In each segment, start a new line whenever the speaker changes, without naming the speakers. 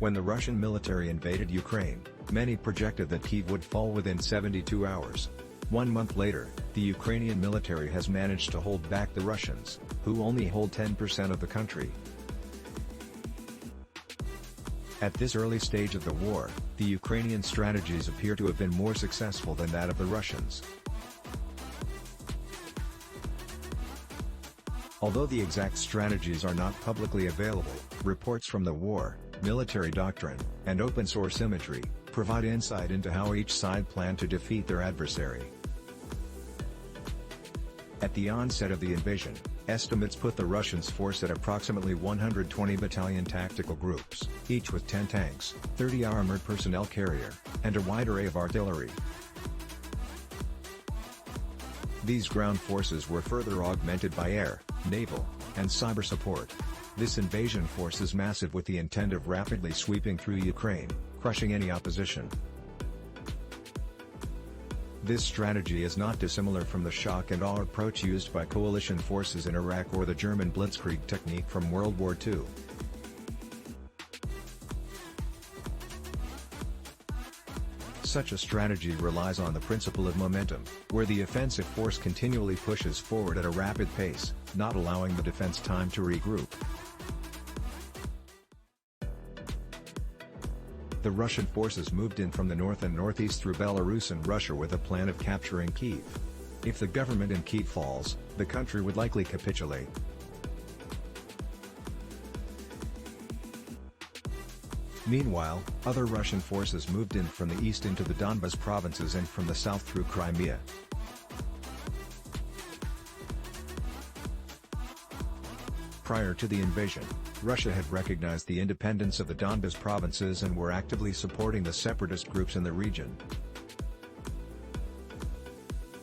When the Russian military invaded Ukraine, many projected that Kyiv would fall within 72 hours. 1 month later, the Ukrainian military has managed to hold back the Russians, who only hold 10% of the country. At this early stage of the war, the Ukrainian strategies appear to have been more successful than that of the Russians. Although the exact strategies are not publicly available, reports from the war, military doctrine, and open-source imagery provide insight into how each side planned to defeat their adversary. At the onset of the invasion, estimates put the Russians' force at approximately 120 Battalion Tactical Groups, each with 10 tanks, 30 armored personnel carrier, and a wide array of artillery. These ground forces were further augmented by air, naval, and cyber support. This invasion force is massive with the intent of rapidly sweeping through Ukraine, crushing any opposition. This strategy is not dissimilar from the shock and awe approach used by coalition forces in Iraq or the German blitzkrieg technique from World War II. Such a strategy relies on the principle of momentum, where the offensive force continually pushes forward at a rapid pace, not allowing the defense time to regroup. The Russian forces moved in from the north and northeast through Belarus and Russia with a plan of capturing Kyiv. If the government in Kyiv falls, the country would likely capitulate. Meanwhile, other Russian forces moved in from the east into the Donbas provinces and from the south through Crimea. Prior to the invasion, Russia had recognized the independence of the Donbas provinces and were actively supporting the separatist groups in the region.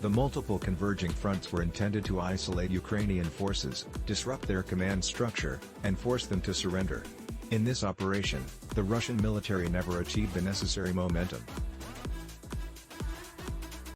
The multiple converging fronts were intended to isolate Ukrainian forces, disrupt their command structure, and force them to surrender. In this operation, the Russian military never achieved the necessary momentum.